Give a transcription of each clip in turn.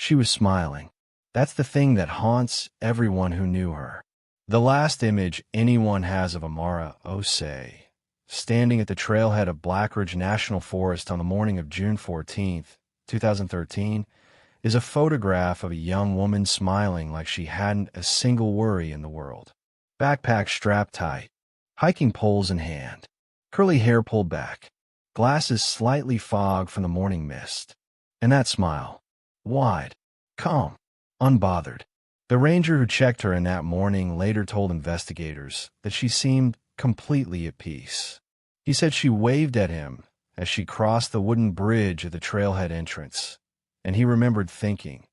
She was smiling. That's the thing that haunts everyone who knew her. The last image anyone has of Amara Osei, standing at the trailhead of Blackridge National Forest on the morning of June 14, 2013, is a photograph of a young woman smiling like she hadn't a single worry in the world. Backpack strapped tight, hiking poles in hand, curly hair pulled back, glasses slightly fogged from the morning mist. And that smile, wide, calm, unbothered. The ranger who checked her in that morning later told investigators that she seemed completely at peace. He said she waved at him as she crossed the wooden bridge at the trailhead entrance, and he remembered thinking,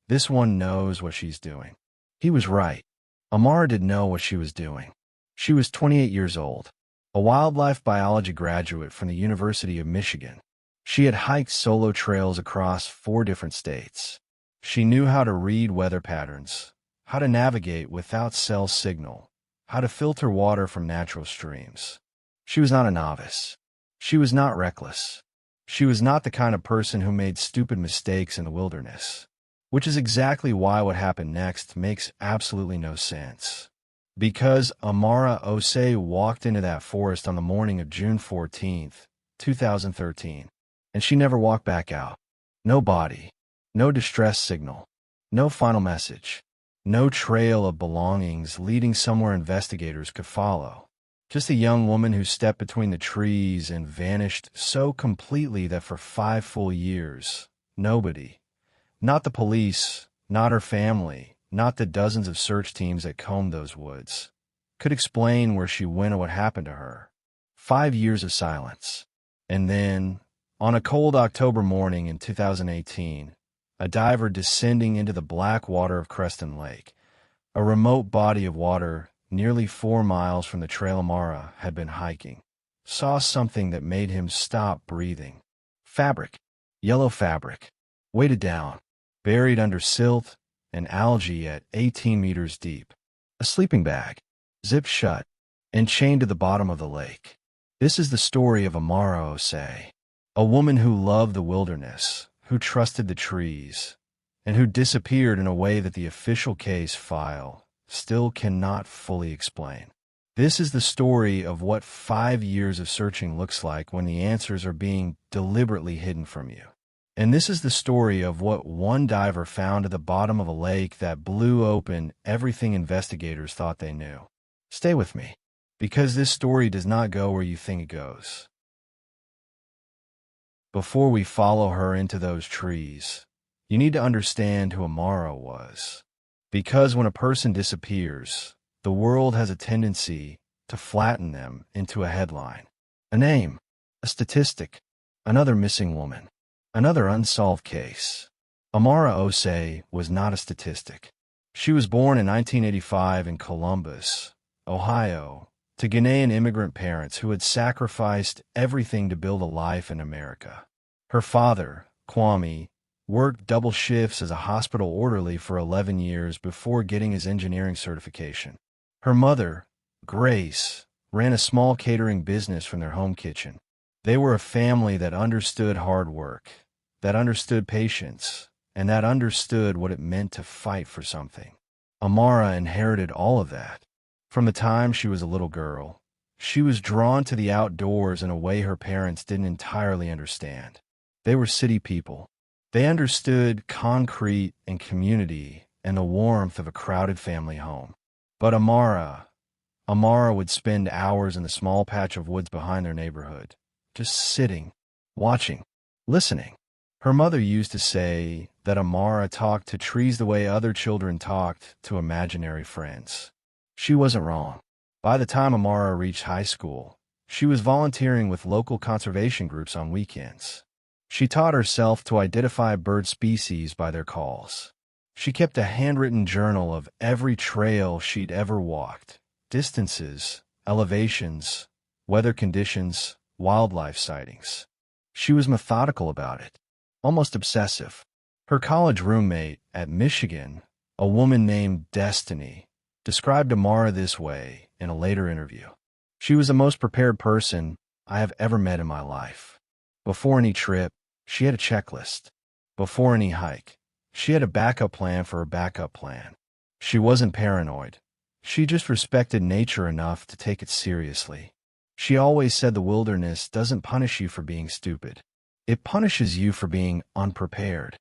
"This one knows what she's doing." He was right. Amara didn't know what she was doing. She was 28 years old, a wildlife biology graduate from the University of Michigan. She had hiked solo trails across 4 different states. She knew how to read weather patterns, how to navigate without cell signal, how to filter water from natural streams. She was not a novice. She was not reckless. She was not the kind of person who made stupid mistakes in the wilderness, which is exactly why what happened next makes absolutely no sense. Because Amara Osei walked into that forest on the morning of June 14, 2013, and she never walked back out. No body. No distress signal, no final message, no trail of belongings leading somewhere investigators could follow. Just a young woman who stepped between the trees and vanished so completely that for 5 full years, nobody, not the police, not her family, not the dozens of search teams that combed those woods, could explain where she went or what happened to her. 5 years of silence. And then, on a cold October morning in 2018, a diver descending into the black water of Creston Lake, a remote body of water nearly 4 miles from the trail Amara had been hiking, saw something that made him stop breathing. Fabric, yellow fabric, weighted down, buried under silt and algae at 18 meters deep. A sleeping bag, zipped shut, and chained to the bottom of the lake. This is the story of Amara Osei, a woman who loved the wilderness, who trusted the trees, and who disappeared in a way that the official case file still cannot fully explain. This is the story of what 5 years of searching looks like when the answers are being deliberately hidden from you. And this is the story of what one diver found at the bottom of a lake that blew open everything investigators thought they knew. Stay with me, because this story does not go where you think it goes. Before we follow her into those trees, you need to understand who Amara was. Because when a person disappears, the world has a tendency to flatten them into a headline. A name, a statistic, another missing woman, another unsolved case. Amara Osei was not a statistic. She was born in 1985 in Columbus, Ohio, to Ghanaian immigrant parents who had sacrificed everything to build a life in America. Her father, Kwame, worked double shifts as a hospital orderly for 11 years before getting his engineering certification. Her mother, Grace, ran a small catering business from their home kitchen. They were a family that understood hard work, that understood patience, and that understood what it meant to fight for something. Amara inherited all of that. From the time she was a little girl, she was drawn to the outdoors in a way her parents didn't entirely understand. They were city people. They understood concrete and community and the warmth of a crowded family home. But Amara would spend hours in the small patch of woods behind their neighborhood, just sitting, watching, listening. Her mother used to say that Amara talked to trees the way other children talked to imaginary friends. She wasn't wrong. By the time Amara reached high school, she was volunteering with local conservation groups on weekends. She taught herself to identify bird species by their calls. She kept a handwritten journal of every trail she'd ever walked, distances, elevations, weather conditions, wildlife sightings. She was methodical about it, almost obsessive. Her college roommate at Michigan, a woman named Destiny, described Amara this way in a later interview. She was the most prepared person I have ever met in my life. Before any trip, she had a checklist. Before any hike, She had a backup plan for her backup plan. She wasn't paranoid. She just respected nature enough to take it seriously. She always said the wilderness doesn't punish you for being stupid. It punishes you for being unprepared.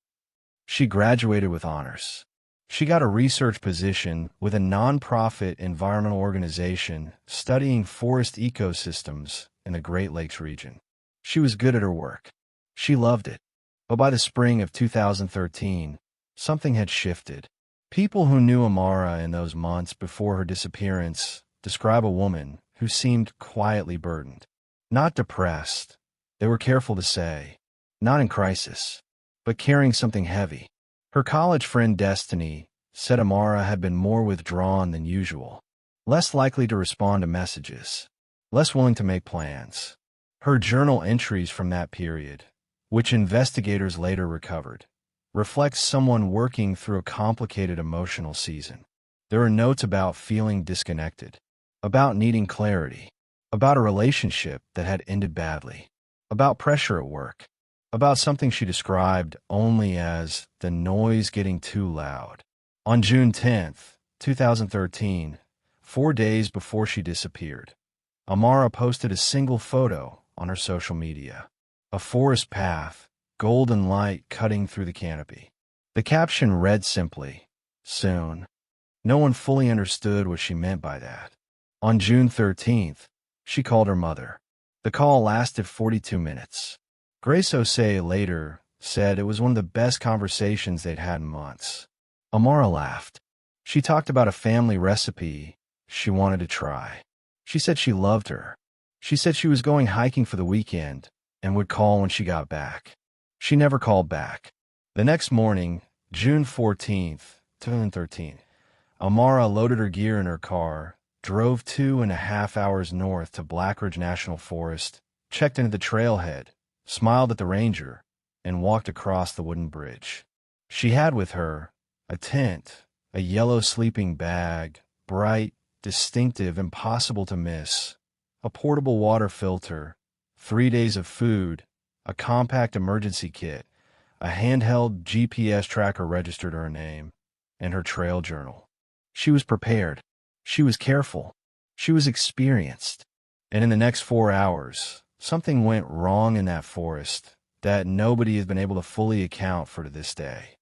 She graduated with honors. She got a research position with a nonprofit environmental organization studying forest ecosystems in the Great Lakes region. She was good at her work. She loved it. But by the spring of 2013, something had shifted. People who knew Amara in those months before her disappearance describe a woman who seemed quietly burdened. Not depressed, they were careful to say. Not in crisis, but carrying something heavy. Her college friend Destiny said Amara had been more withdrawn than usual, less likely to respond to messages, less willing to make plans. Her journal entries from that period, which investigators later recovered, reflects someone working through a complicated emotional season. There are notes about feeling disconnected, about needing clarity, about a relationship that had ended badly, about pressure at work, about something she described only as the noise getting too loud. On June 10th, 2013, 4 days before she disappeared, Amara posted a single photo on her social media. A forest path, golden light cutting through the canopy. The caption read simply, "Soon." No one fully understood what she meant by that. On June 13th, she called her mother. The call lasted 42 minutes. Grace Osei later said it was one of the best conversations they'd had in months. Amara laughed. She talked about a family recipe she wanted to try. She said she loved her. She said she was going hiking for the weekend and would call when she got back. She never called back. The next morning, June 14th, 2013, Amara loaded her gear in her car, drove 2.5 hours north to Blackridge National Forest, checked into the trailhead, smiled at the ranger, and walked across the wooden bridge. She had with her a tent, a yellow sleeping bag, bright, distinctive, impossible to miss, a portable water filter, 3 days of food, a compact emergency kit, a handheld GPS tracker registered her name, and her trail journal. She was prepared. She was careful. She was experienced. And in the next 4 hours, something went wrong in that forest that nobody has been able to fully account for to this day.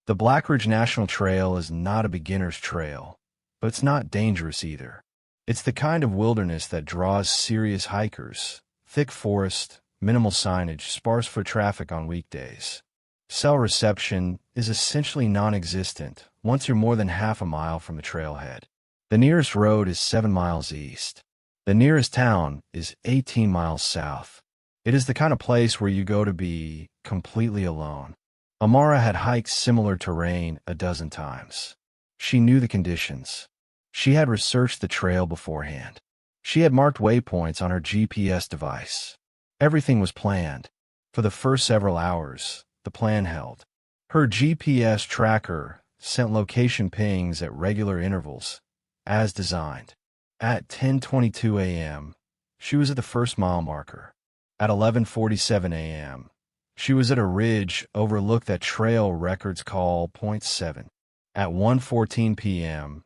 The Blackridge National Trail is not a beginner's trail, but it's not dangerous either. It's the kind of wilderness that draws serious hikers. Thick forest, minimal signage, sparse foot traffic on weekdays. Cell reception is essentially non-existent once you're more than half a mile from the trailhead. The nearest road is 7 miles east. The nearest town is 18 miles south. It is the kind of place where you go to be completely alone. Amara had hiked similar terrain a dozen times. She knew the conditions. She had researched the trail beforehand. She had marked waypoints on her GPS device. Everything was planned. For the first several hours, the plan held. Her GPS tracker sent location pings at regular intervals, as designed. At 10:22 a.m., she was at the first mile marker. At 11:47 a.m., she was at a ridge overlooked that trail records call Point 7. At 1:14 p.m.,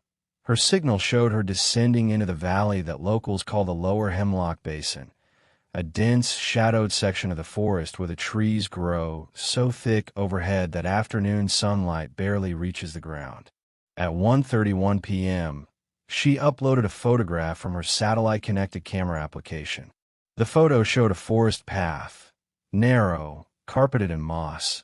her signal showed her descending into the valley that locals call the Lower Hemlock Basin, a dense, shadowed section of the forest where the trees grow so thick overhead that afternoon sunlight barely reaches the ground. At 1:31 p.m., she uploaded a photograph from her satellite-connected camera application. The photo showed a forest path, narrow, carpeted in moss,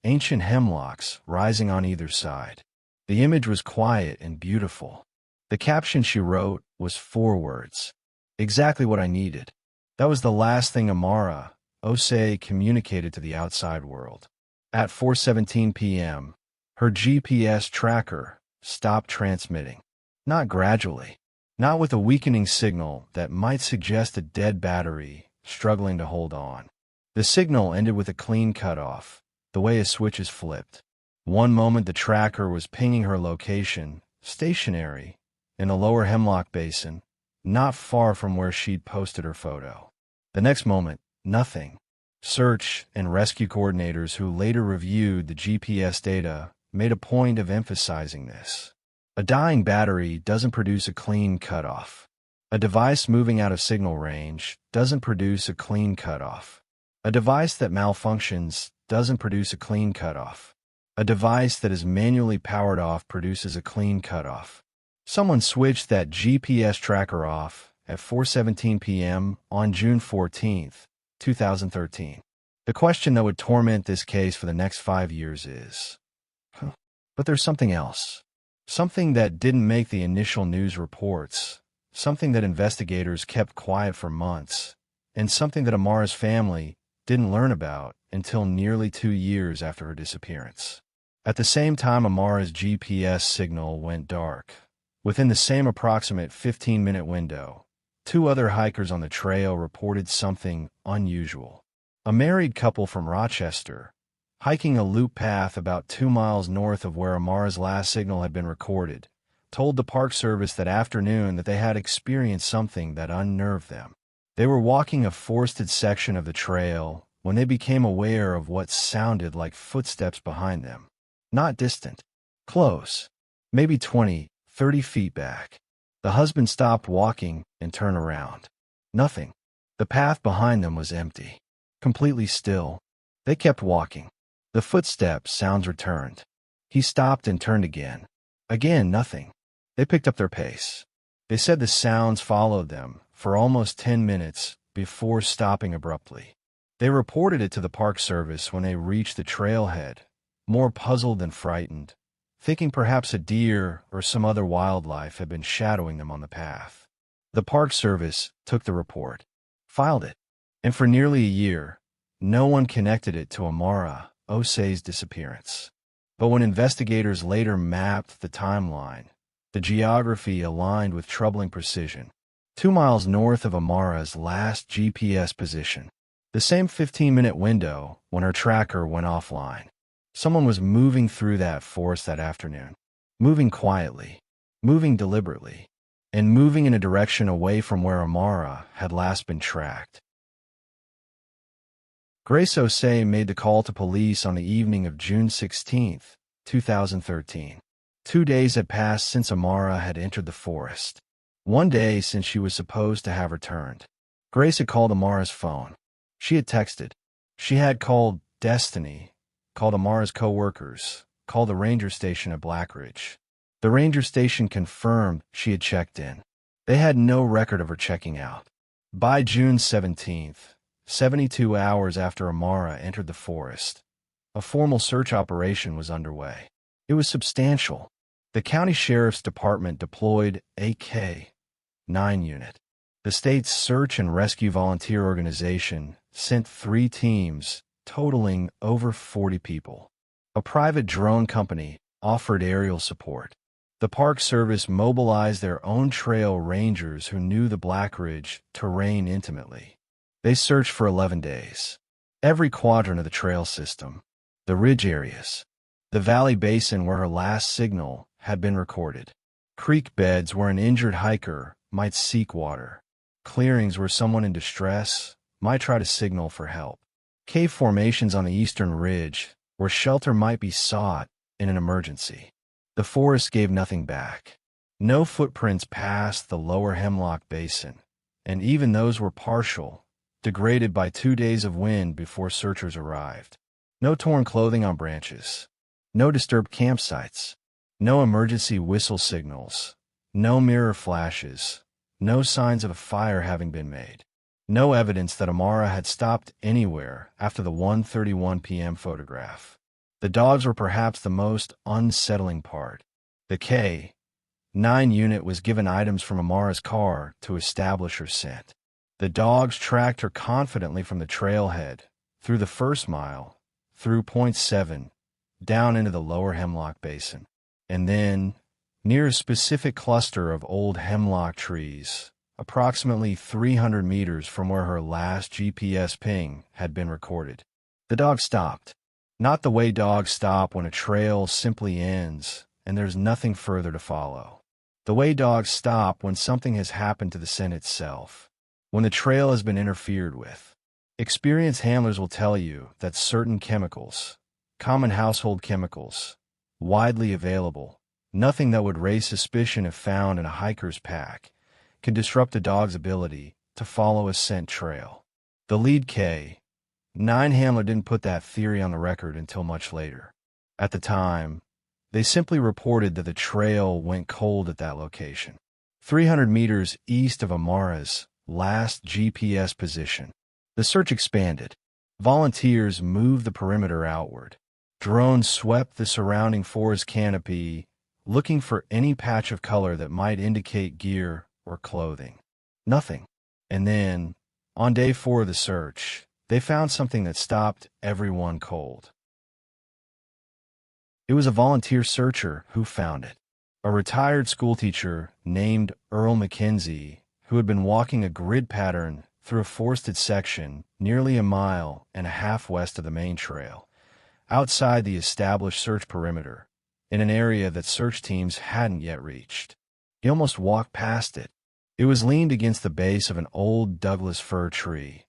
ancient hemlocks rising on either side. The image was quiet and beautiful. The caption she wrote was 4 words. Exactly what I needed. That was the last thing Amara Osei communicated to the outside world. At 4:17 p.m., her GPS tracker stopped transmitting. Not gradually. Not with a weakening signal that might suggest a dead battery struggling to hold on. The signal ended with a clean cutoff, the way a switch is flipped. One moment the tracker was pinging her location, stationary, in the Lower Hemlock Basin, not far from where she'd posted her photo. The next moment, nothing. Search and rescue coordinators who later reviewed the GPS data made a point of emphasizing this. A dying battery doesn't produce a clean cutoff. A device moving out of signal range doesn't produce a clean cutoff. A device that malfunctions doesn't produce a clean cutoff. A device that is manually powered off produces a clean cutoff. Someone switched that GPS tracker off at 4:17 p.m. on June 14, 2013. The question that would torment this case for the next 5 years is, but there's something else. Something that didn't make the initial news reports, something that investigators kept quiet for months, and something that Amara's family didn't learn about until nearly 2 years after her disappearance. At the same time Amara's GPS signal went dark, within the same approximate 15-minute window, 2 other hikers on the trail reported something unusual. A married couple from Rochester, hiking a loop path about 2 miles north of where Amara's last signal had been recorded, told the Park Service that afternoon that they had experienced something that unnerved them. They were walking a forested section of the trail when they became aware of what sounded like footsteps behind them. Not distant. Close. Maybe 20, 30 feet back. The husband stopped walking and turned around. Nothing. The path behind them was empty. Completely still. They kept walking. The footsteps sounds returned. He stopped and turned again. Again, nothing. They picked up their pace. They said the sounds followed them for almost 10 minutes before stopping abruptly. They reported it to the Park Service when they reached the trailhead, more puzzled than frightened, thinking perhaps a deer or some other wildlife had been shadowing them on the path. The Park Service took the report, filed it, and for nearly a year, no one connected it to Amara Osei's disappearance. But when investigators later mapped the timeline, the geography aligned with troubling precision. 2 miles north of Amara's last GPS position, the same 15-minute window when her tracker went offline. Someone was moving through that forest that afternoon, moving quietly, moving deliberately, and moving in a direction away from where Amara had last been tracked. Grace Osei made the call to police on the evening of June 16, 2013. 2 days had passed since Amara had entered the forest. 1 day since she was supposed to have returned. Grace had called Amara's phone. She had texted. She had called Destiny, called Amara's co-workers, called the ranger station at Blackridge. The ranger station confirmed she had checked in. They had no record of her checking out. By June 17th, 72 hours after Amara entered the forest, a formal search operation was underway. It was substantial. The county sheriff's department deployed a K-9 unit. The state's search and rescue volunteer organization sent 3 teams, totaling over 40 people. A private drone company offered aerial support. The Park Service mobilized their own trail rangers who knew the Blackridge terrain intimately. They searched for 11 days. Every quadrant of the trail system, the ridge areas, the valley basin where her last signal had been recorded, creek beds where an injured hiker might seek water, clearings where someone in distress might try to signal for help, cave formations on the eastern ridge where shelter might be sought in an emergency. The forest gave nothing back. No footprints passed the lower Hemlock Basin, and even those were partial, degraded by 2 days of wind before searchers arrived. No torn clothing on branches. No disturbed campsites. No emergency whistle signals. No mirror flashes. No signs of a fire having been made. No evidence that Amara had stopped anywhere after the 1:31 p.m. photograph. The dogs were perhaps the most unsettling part. The K-9 unit was given items from Amara's car to establish her scent. The dogs tracked her confidently from the trailhead, through the first mile, through Point 7, down into the lower Hemlock Basin, and then, near a specific cluster of old hemlock trees, approximately 300 meters from where her last GPS ping had been recorded. The dog stopped. Not the way dogs stop when a trail simply ends and there's nothing further to follow. The way dogs stop when something has happened to the scent itself, when the trail has been interfered with. Experienced handlers will tell you that certain chemicals, common household chemicals, widely available, nothing that would raise suspicion if found in a hiker's pack, can disrupt a dog's ability to follow a scent trail. The lead K9 handler didn't put that theory on the record until much later. At the time, they simply reported that the trail went cold at that location, 300 meters east of Amara's last GPS position. The search expanded. Volunteers moved the perimeter outward. Drones swept the surrounding forest canopy, looking for any patch of color that might indicate gear or clothing. Nothing. And then, on day 4 of the search, they found something that stopped everyone cold. It was a volunteer searcher who found it. A retired schoolteacher named Earl McKenzie, who had been walking a grid pattern through a forested section nearly a mile and a half west of the main trail, outside the established search perimeter, in an area that search teams hadn't yet reached. He almost walked past it. It was leaned against the base of an old Douglas fir tree,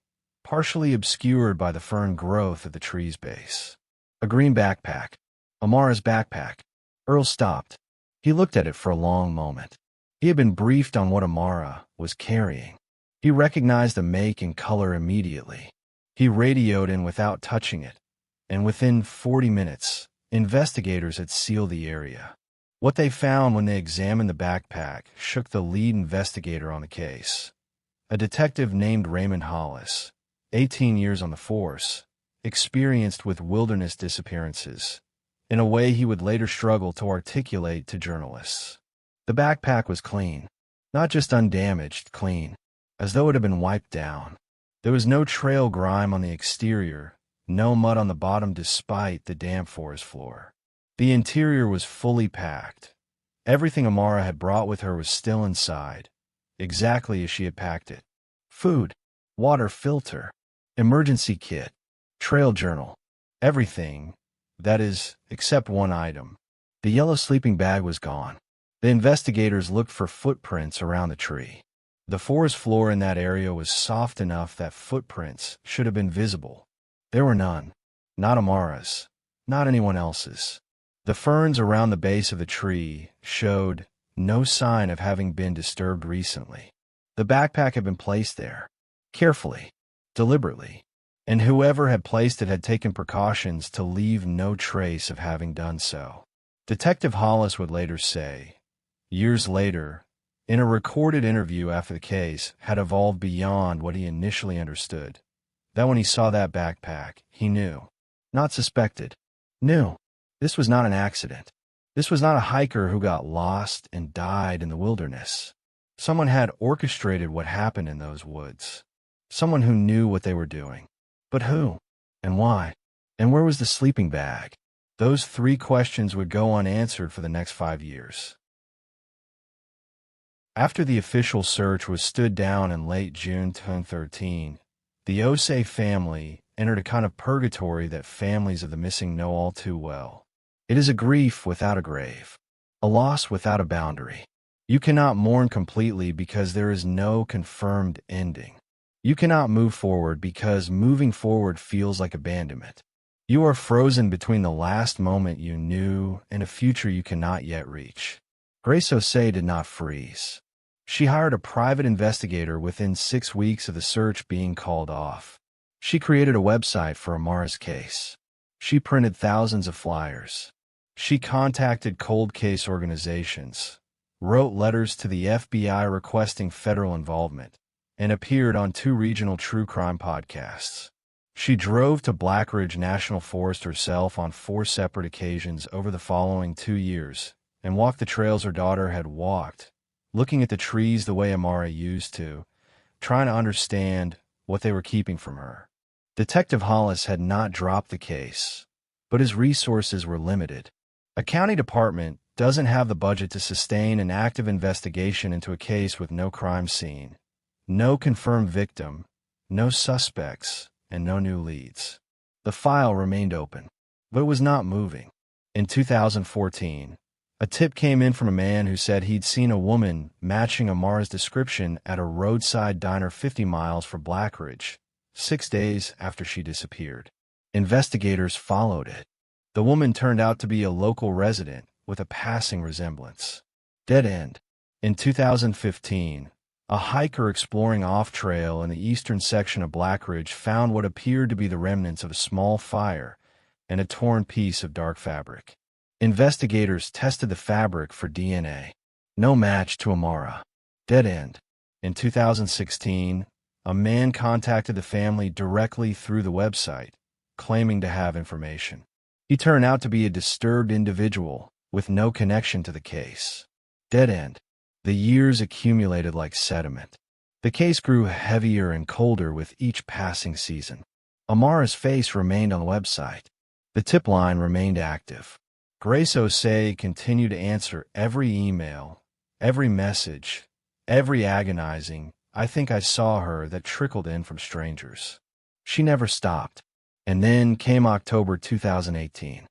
partially obscured by the fern growth at the tree's base. A green backpack. Amara's backpack. Earl stopped. He looked at it for a long moment. He had been briefed on what Amara was carrying. He recognized the make and color immediately. He radioed in without touching it, and within 40 minutes, investigators had sealed the area. What they found when they examined the backpack shook the lead investigator on the case. A detective named Raymond Hollis, 18 years on the force, experienced with wilderness disappearances, in a way he would later struggle to articulate to journalists. The backpack was clean, not just undamaged, clean, as though it had been wiped down. There was no trail grime on the exterior, no mud on the bottom despite the damp forest floor. The interior was fully packed. Everything Amara had brought with her was still inside, exactly as she had packed it. Food, water filter, emergency kit, trail journal, everything, that is, except one item. The yellow sleeping bag was gone. The investigators looked for footprints around the tree. The forest floor in that area was soft enough that footprints should have been visible. There were none. Not Amara's. Not anyone else's. The ferns around the base of the tree showed no sign of having been disturbed recently. The backpack had been placed there, carefully, deliberately, and whoever had placed it had taken precautions to leave no trace of having done so. Detective Hollis would later say, years later, in a recorded interview after the case had evolved beyond what he initially understood, that when he saw that backpack, he knew, not suspected, knew. This was not an accident. This was not a hiker who got lost and died in the wilderness. Someone had orchestrated what happened in those woods. Someone who knew what they were doing. But who? And why? And where was the sleeping bag? Those 3 questions would go unanswered for the next 5 years. After the official search was stood down in late June 2013, the Osei family entered a kind of purgatory that families of the missing know all too well. It is a grief without a grave, a loss without a boundary. You cannot mourn completely because there is no confirmed ending. You cannot move forward because moving forward feels like abandonment. You are frozen between the last moment you knew and a future you cannot yet reach. Grace Osei did not freeze. She hired a private investigator within 6 weeks of the search being called off. She created a website for Amara's case. She printed thousands of flyers. She contacted cold case organizations, wrote letters to the FBI requesting federal involvement, and appeared on 2 regional true crime podcasts. She drove to Black Ridge National Forest herself on 4 separate occasions over the following 2 years and walked the trails her daughter had walked, looking at the trees the way Amara used to, trying to understand what they were keeping from her. Detective Hollis had not dropped the case, but his resources were limited. A county department doesn't have the budget to sustain an active investigation into a case with no crime scene, no confirmed victim, no suspects, and no new leads. The file remained open, but it was not moving. In 2014, a tip came in from a man who said he'd seen a woman matching Amara's description at a roadside diner 50 miles from Black Ridge, 6 days after she disappeared. Investigators followed it. The woman turned out to be a local resident with a passing resemblance. Dead end. In 2015, a hiker exploring off-trail in the eastern section of Blackridge found what appeared to be the remnants of a small fire and a torn piece of dark fabric. Investigators tested the fabric for DNA. No match to Amara. Dead end. In 2016, a man contacted the family directly through the website, claiming to have information. He turned out to be a disturbed individual with no connection to the case. Dead end. The years accumulated like sediment. The case grew heavier and colder with each passing season. Amara's face remained on the website. The tip line remained active. Grace Osei continued to answer every email, every message, every agonizing, "I think I saw her," that trickled in from strangers. She never stopped. And then came October 2018.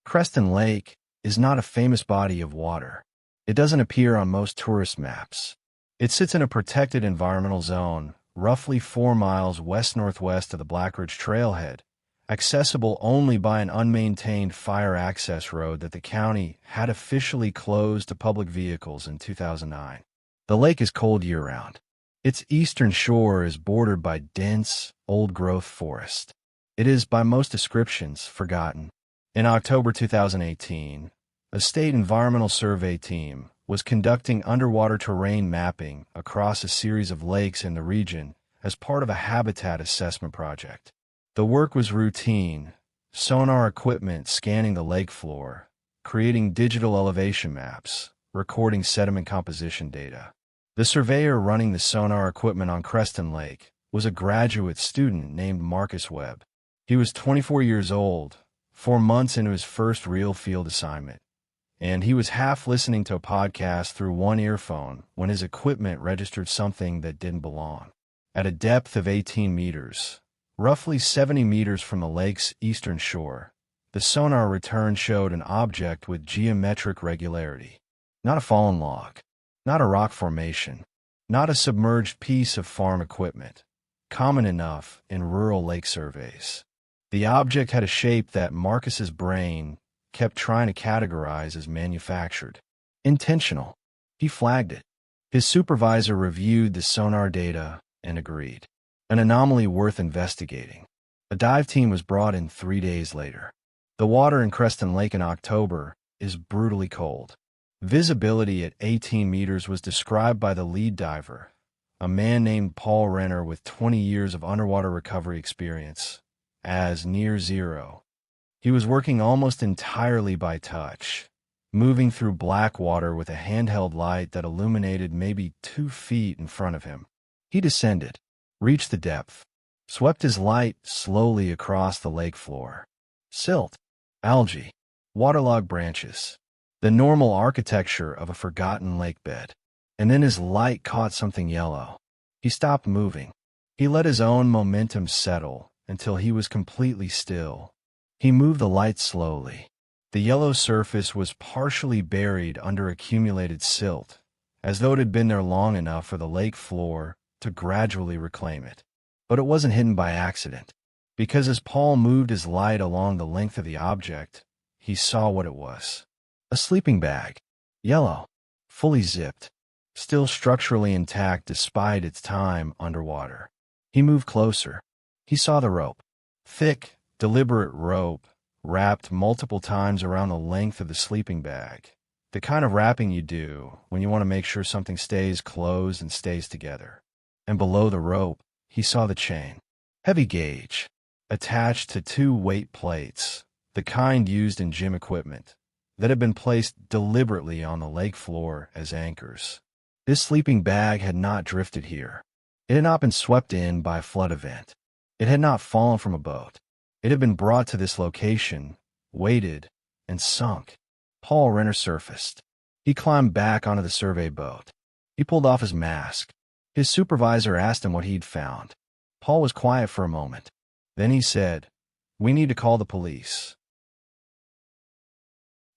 Creston Lake is not a famous body of water. It doesn't appear on most tourist maps. It sits in a protected environmental zone, roughly 4 miles west-northwest of the Blackridge Trailhead, accessible only by an unmaintained fire access road that the county had officially closed to public vehicles in 2009. The lake is cold year-round. Its eastern shore is bordered by dense, old-growth forest. It is, by most descriptions, forgotten. In October 2018, a state environmental survey team was conducting underwater terrain mapping across a series of lakes in the region as part of a habitat assessment project. The work was routine, sonar equipment scanning the lake floor, creating digital elevation maps, recording sediment composition data. The surveyor running the sonar equipment on Creston Lake was a graduate student named Marcus Webb. He was 24 years old, 4 months into his first real field assignment, and he was half listening to a podcast through one earphone when his equipment registered something that didn't belong. At a depth of 18 meters, roughly 70 meters from the lake's eastern shore, the sonar return showed an object with geometric regularity. Not a fallen log. Not a rock formation, not a submerged piece of farm equipment, common enough in rural lake surveys. The object had a shape that Marcus's brain kept trying to categorize as manufactured. Intentional. He flagged it. His supervisor reviewed the sonar data and agreed. An anomaly worth investigating. A dive team was brought in 3 days later. The water in Creston Lake in October is brutally cold. Visibility at 18 meters was described by the lead diver, a man named Paul Renner with 20 years of underwater recovery experience, as near zero. He was working almost entirely by touch, moving through black water with a handheld light that illuminated maybe 2 feet in front of him. He descended, reached the depth, swept his light slowly across the lake floor. Silt, algae, waterlogged branches. The normal architecture of a forgotten lake bed. And then his light caught something yellow. He stopped moving. He let his own momentum settle until he was completely still. He moved the light slowly. The yellow surface was partially buried under accumulated silt, as though it had been there long enough for the lake floor to gradually reclaim it. But it wasn't hidden by accident, because as Paul moved his light along the length of the object, he saw what it was. A sleeping bag. Yellow. Fully zipped. Still structurally intact despite its time underwater. He moved closer. He saw the rope. Thick, deliberate rope, wrapped multiple times around the length of the sleeping bag. The kind of wrapping you do when you want to make sure something stays closed and stays together. And below the rope, he saw the chain. Heavy gauge. Attached to 2 weight plates, the kind used in gym equipment, that had been placed deliberately on the lake floor as anchors. This sleeping bag had not drifted here. It had not been swept in by a flood event. It had not fallen from a boat. It had been brought to this location, weighted, and sunk. Paul Renner surfaced. He climbed back onto the survey boat. He pulled off his mask. His supervisor asked him what he'd found. Paul was quiet for a moment. Then he said, "We need to call the police."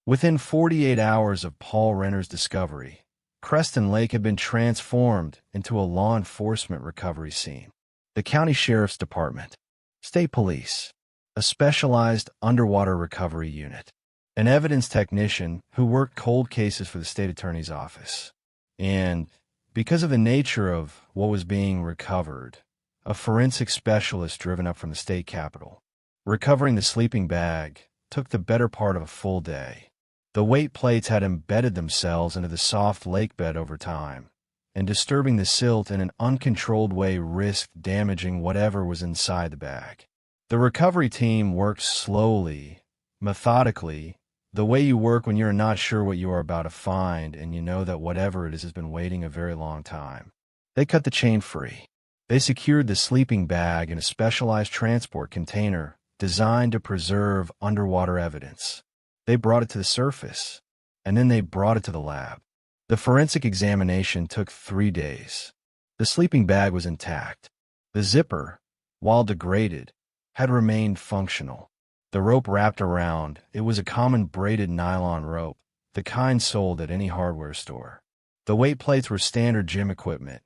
Within 48 hours of Paul Renner's discovery, Creston Lake had been transformed into a law enforcement recovery scene. The county sheriff's department, state police, a specialized underwater recovery unit, an evidence technician who worked cold cases for the state attorney's office, and, because of the nature of what was being recovered, a forensic specialist driven up from the state capitol. Recovering the sleeping bag took the better part of a full day. The weight plates had embedded themselves into the soft lake bed over time, and disturbing the silt in an uncontrolled way risked damaging whatever was inside the bag. The recovery team worked slowly, methodically, the way you work when you're not sure what you are about to find and you know that whatever it is has been waiting a very long time. They cut the chain free. They secured the sleeping bag in a specialized transport container designed to preserve underwater evidence. They brought it to the surface, and then they brought it to the lab. The forensic examination took 3 days. The sleeping bag was intact. The zipper, while degraded, had remained functional. The rope wrapped around, it was a common braided nylon rope, the kind sold at any hardware store. The weight plates were standard gym equipment,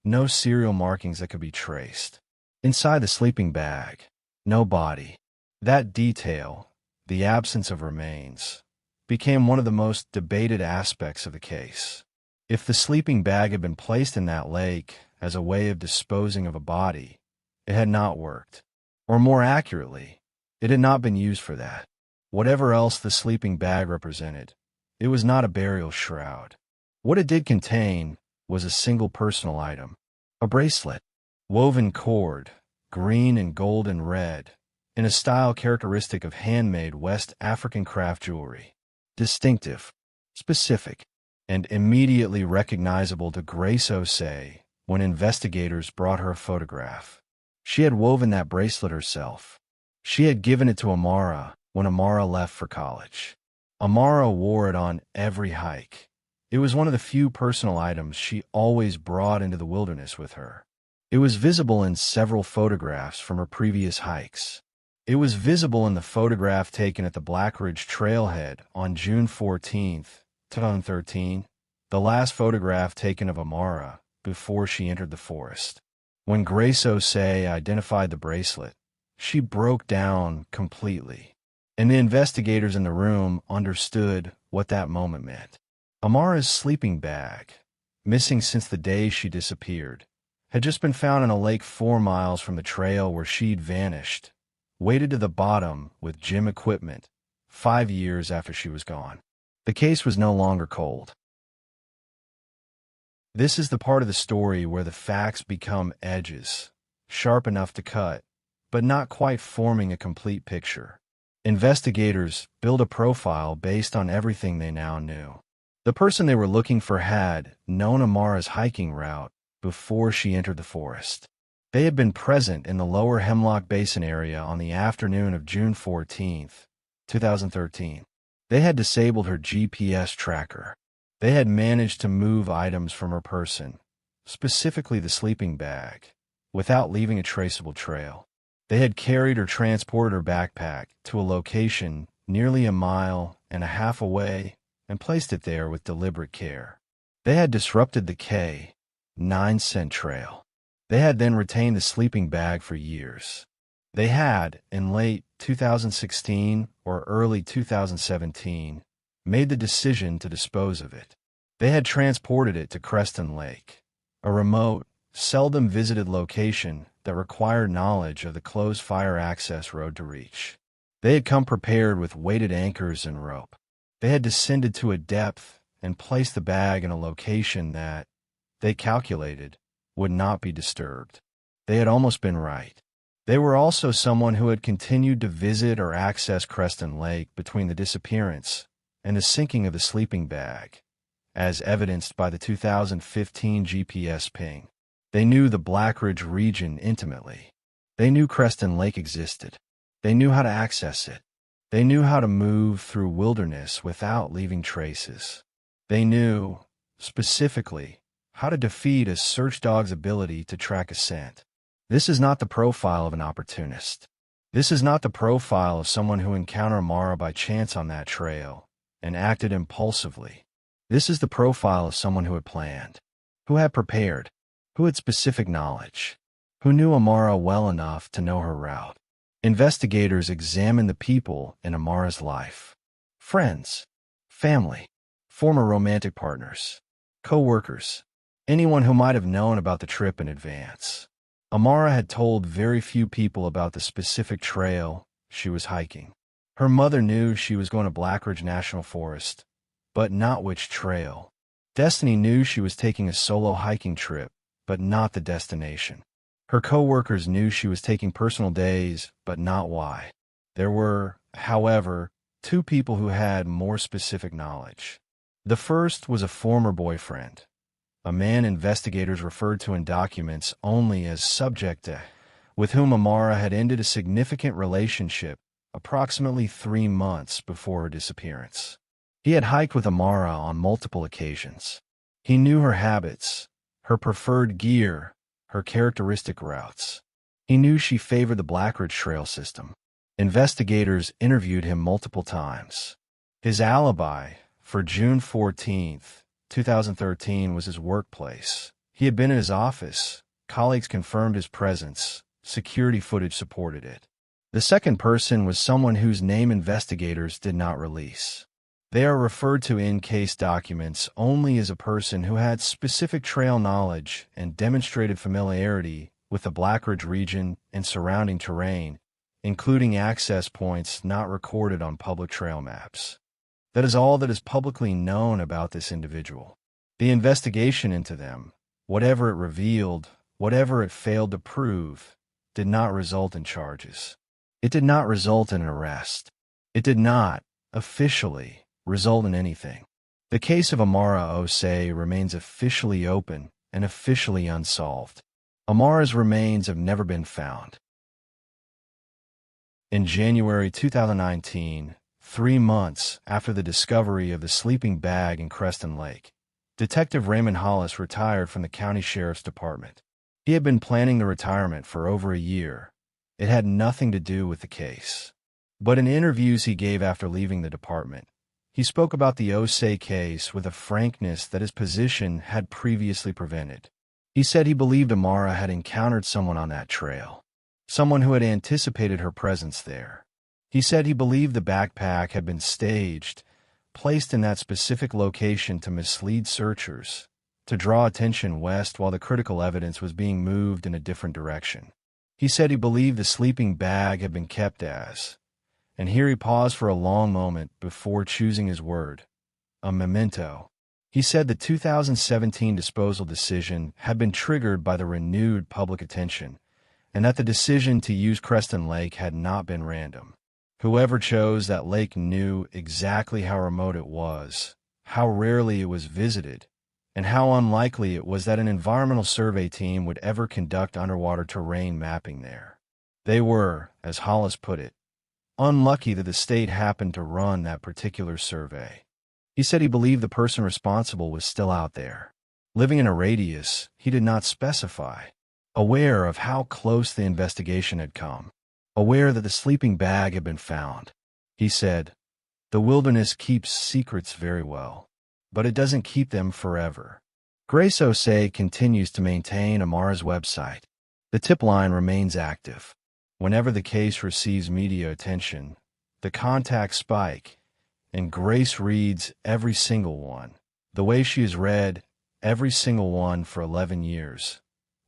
no serial markings that could be traced. Inside the sleeping bag, no body. That detail, the absence of remains, became one of the most debated aspects of the case. If the sleeping bag had been placed in that lake as a way of disposing of a body, it had not worked. Or more accurately, it had not been used for that. Whatever else the sleeping bag represented, it was not a burial shroud. What it did contain was a single personal item, a bracelet, woven cord, green and gold and red, in a style characteristic of handmade West African craft jewelry. Distinctive, specific, and immediately recognizable to Grace Osei when investigators brought her a photograph. She had woven that bracelet herself. She had given it to Amara when Amara left for college. Amara wore it on every hike. It was one of the few personal items she always brought into the wilderness with her. It was visible in several photographs from her previous hikes. It was visible in the photograph taken at the Black Ridge Trailhead on June 14, 2013, the last photograph taken of Amara before she entered the forest. When Grace Osei identified the bracelet, she broke down completely, and the investigators in the room understood what that moment meant. Amara's sleeping bag, missing since the day she disappeared, had just been found in a lake 4 miles from the trail where she'd vanished, weighted to the bottom with gym equipment, 5 years after she was gone. The case was no longer cold. This is the part of the story where the facts become edges, sharp enough to cut, but not quite forming a complete picture. Investigators build a profile based on everything they now knew. The person they were looking for had known Amara's hiking route before she entered the forest. They had been present in the lower Hemlock Basin area on the afternoon of June 14, 2013. They had disabled her GPS tracker. They had managed to move items from her person, specifically the sleeping bag, without leaving a traceable trail. They had carried or transported her backpack to a location nearly 1.5 miles away and placed it there with deliberate care. They had disrupted the K-9 scent trail. They had then retained the sleeping bag for years. They had, in late 2016 or early 2017, made the decision to dispose of it. They had transported it to Creston Lake, a remote, seldom visited location that required knowledge of the closed fire access road to reach. They had come prepared with weighted anchors and rope. They had descended to a depth and placed the bag in a location that, they calculated, would not be disturbed. They had almost been right. They were also someone who had continued to visit or access Creston Lake between the disappearance and the sinking of the sleeping bag, as evidenced by the 2015 GPS ping. They knew the Black Ridge region intimately. They knew Creston Lake existed. They knew how to access it. They knew how to move through wilderness without leaving traces. They knew, specifically, how to defeat a search dog's ability to track a scent. This is not the profile of an opportunist. This is not the profile of someone who encountered Amara by chance on that trail and acted impulsively. This is the profile of someone who had planned, who had prepared, who had specific knowledge, who knew Amara well enough to know her route. Investigators examined the people in Amara's life: friends, family, former romantic partners, co-workers, anyone who might have known about the trip in advance. Amara had told very few people about the specific trail she was hiking. Her mother knew she was going to Blackridge National Forest, but not which trail. Destiny knew she was taking a solo hiking trip, but not the destination. Her co-workers knew she was taking personal days, but not why. There were, however, two people who had more specific knowledge. The first was a former boyfriend, a man investigators referred to in documents only as Subject A, with whom Amara had ended a significant relationship approximately 3 months before her disappearance. He had hiked with Amara on multiple occasions. He knew her habits, her preferred gear, her characteristic routes. He knew she favored the Blackridge Trail system. Investigators interviewed him multiple times. His alibi for June 14, 2013 was his workplace. He had been in his office. Colleagues confirmed his presence. Security footage supported it. The second person was someone whose name investigators did not release. They are referred to in case documents only as a person who had specific trail knowledge and demonstrated familiarity with the Blackridge region and surrounding terrain, including access points not recorded on public trail maps. That is all that is publicly known about this individual. The investigation into them, whatever it revealed, whatever it failed to prove, did not result in charges. It did not result in an arrest. It did not, officially, result in anything. The case of Amara Osei remains officially open and officially unsolved. Amara's remains have never been found. In January 2019, 3 months after the discovery of the sleeping bag in Creston Lake, Detective Raymond Hollis retired from the County Sheriff's Department. He had been planning the retirement for over a year. It had nothing to do with the case. But in interviews he gave after leaving the department, he spoke about the Osei case with a frankness that his position had previously prevented. He said he believed Amara had encountered someone on that trail, someone who had anticipated her presence there. He said he believed the backpack had been staged, placed in that specific location to mislead searchers, to draw attention west while the critical evidence was being moved in a different direction. He said he believed the sleeping bag had been kept as, and here he paused for a long moment before choosing his word, a memento. He said the 2017 disposal decision had been triggered by the renewed public attention, and that the decision to use Creston Lake had not been random. Whoever chose that lake knew exactly how remote it was, how rarely it was visited, and how unlikely it was that an environmental survey team would ever conduct underwater terrain mapping there. They were, as Hollis put it, unlucky that the state happened to run that particular survey. He said he believed the person responsible was still out there, living in a radius he did not specify, aware of how close the investigation had come, aware that the sleeping bag had been found. He said, "The wilderness keeps secrets very well, but it doesn't keep them forever." Grace Osei continues to maintain Amara's website. The tip line remains active. Whenever the case receives media attention, the contacts spike, and Grace reads every single one, the way she has read every single one for 11 years,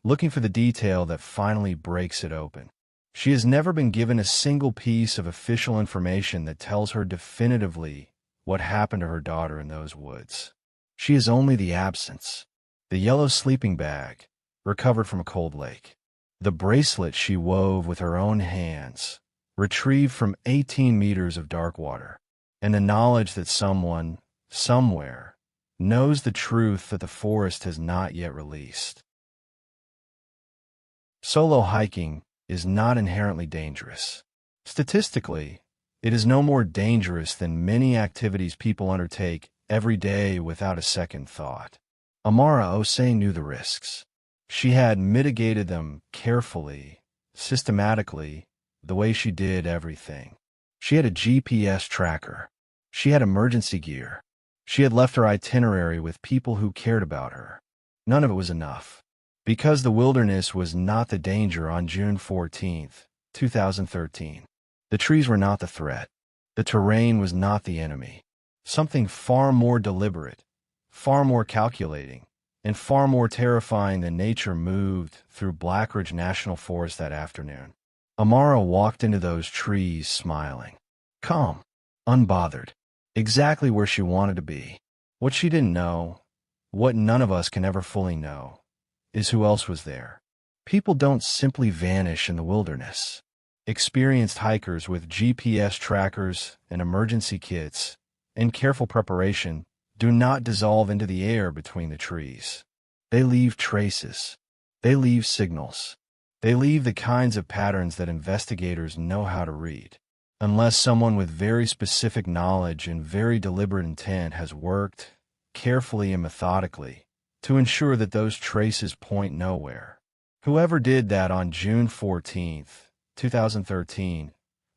looking for the detail that finally breaks it open. She has never been given a single piece of official information that tells her definitively what happened to her daughter in those woods. She is only the absence, the yellow sleeping bag, recovered from a cold lake, the bracelet she wove with her own hands, retrieved from 18 meters of dark water, and the knowledge that someone, somewhere, knows the truth that the forest has not yet released. Solo hiking is not inherently dangerous. Statistically, it is no more dangerous than many activities people undertake every day without a second thought. Amara Osei knew the risks. She had mitigated them carefully, systematically, the way she did everything. She had a GPS tracker. She had emergency gear. She had left her itinerary with people who cared about her. None of it was enough. Because the wilderness was not the danger on June 14th, 2013. The trees were not the threat. The terrain was not the enemy. Something far more deliberate, far more calculating, and far more terrifying than nature moved through Blackridge National Forest that afternoon. Amara walked into those trees smiling, calm, unbothered, exactly where she wanted to be. What she didn't know, what none of us can ever fully know, is who else was there. People don't simply vanish in the wilderness. Experienced hikers with GPS trackers and emergency kits and careful preparation do not dissolve into the air between the trees. They leave traces. They leave signals. They leave the kinds of patterns that investigators know how to read. Unless someone with very specific knowledge and very deliberate intent has worked, carefully and methodically, to ensure that those traces point nowhere. Whoever did that on June 14th, 2013,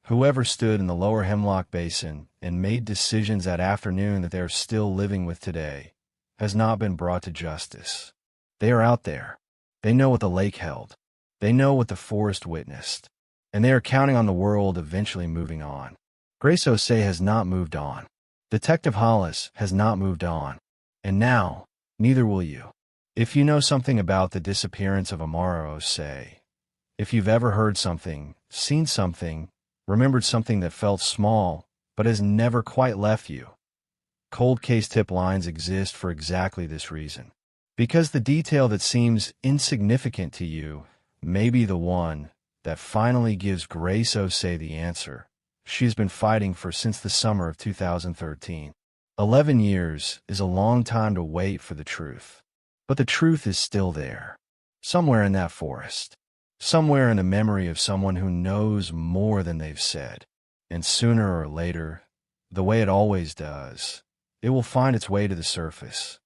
whoever stood in the lower Hemlock Basin and made decisions that afternoon that they are still living with today, has not been brought to justice. They are out there. They know what the lake held. They know what the forest witnessed. And they are counting on the world eventually moving on. Grace Osei has not moved on. Detective Hollis has not moved on. And now, neither will you. If you know something about the disappearance of Amara Osei, if you've ever heard something, seen something, remembered something that felt small, but has never quite left you, cold case tip lines exist for exactly this reason. Because the detail that seems insignificant to you may be the one that finally gives Grace Osei the answer she's been fighting for since the summer of 2013. 11 years is a long time to wait for the truth. But the truth is still there, somewhere in that forest. Somewhere in the memory of someone who knows more than they've said. And sooner or later, the way it always does, it will find its way to the surface.